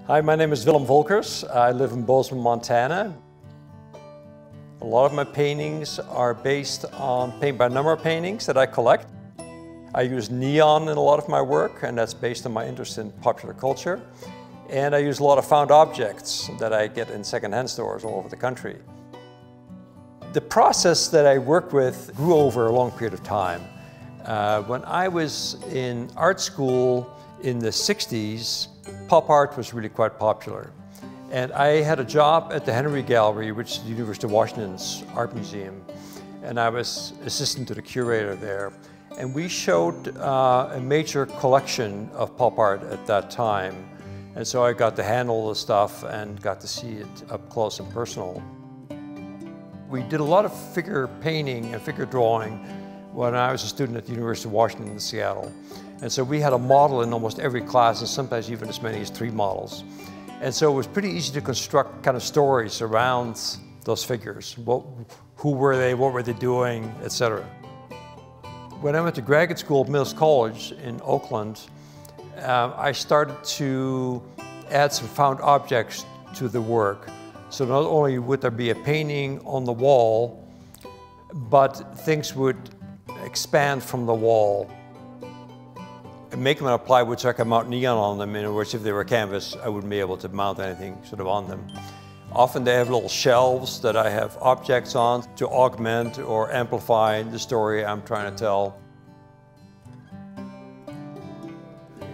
Hi, my name is Willem Volkersz. I live in Bozeman, Montana. A lot of my paintings are based on paint-by-number paintings that I collect. I use neon in a lot of my work, and that's based on my interest in popular culture. And I use a lot of found objects that I get in second-hand stores all over the country. The process that I work with grew over a long period of time. When I was in art school in the 60s, pop art was really quite popular. And I had a job at the Henry Gallery, which is the University of Washington's art museum. And I was assistant to the curator there. And we showed a major collection of pop art at that time. And so I got to handle the stuff and got to see it up close and personal. We did a lot of figure painting and figure drawing when I was a student at the University of Washington in Seattle. And so we had a model in almost every class, and sometimes even as many as 3 models. And so it was pretty easy to construct kind of stories around those figures. Who were they, what were they doing, etc. When I went to graduate school at Mills College in Oakland, I started to add some found objects to the work. So not only would there be a painting on the wall, but things would expand from the wall. And make them out of plywood so I could mount neon on them. In other words, if they were canvas, I wouldn't be able to mount anything sort of on them. Often they have little shelves that I have objects on to augment or amplify the story I'm trying to tell.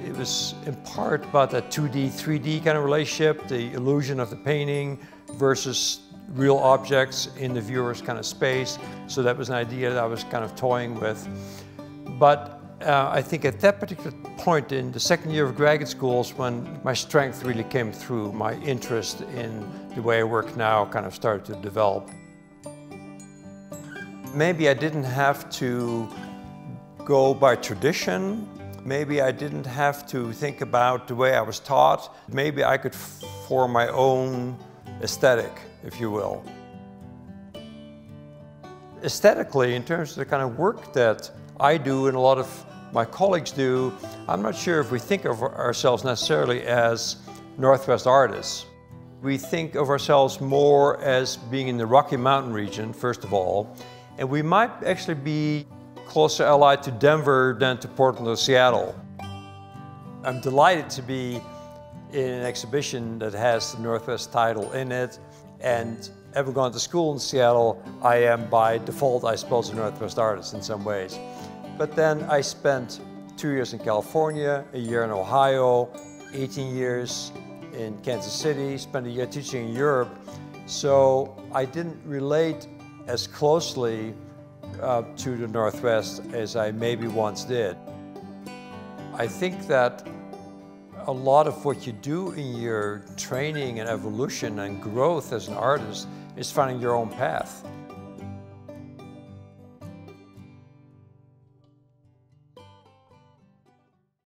It was in part about that 2D, 3D kind of relationship, the illusion of the painting versus real objects in the viewer's kind of space. So that was an idea that I was kind of toying with. But I think at that particular point in the second year of graduate school is when my strength really came through. My interest in the way I work now kind of started to develop. Maybe I didn't have to go by tradition. Maybe I didn't have to think about the way I was taught. Maybe I could form my own aesthetic, if you will. Aesthetically, in terms of the kind of work that I do and a lot of my colleagues do, I'm not sure if we think of ourselves necessarily as Northwest artists. We think of ourselves more as being in the Rocky Mountain region, first of all, and we might actually be closer allied to Denver than to Portland or Seattle. I'm delighted to be in an exhibition that has the Northwest title in it, and having gone to school in Seattle, I am by default, I suppose, a Northwest artist in some ways. But then I spent 2 years in California, a year in Ohio, 18 years in Kansas City, spent a year teaching in Europe. So I didn't relate as closely to the Northwest as I maybe once did. I think that a lot of what you do in your training and evolution and growth as an artist is finding your own path.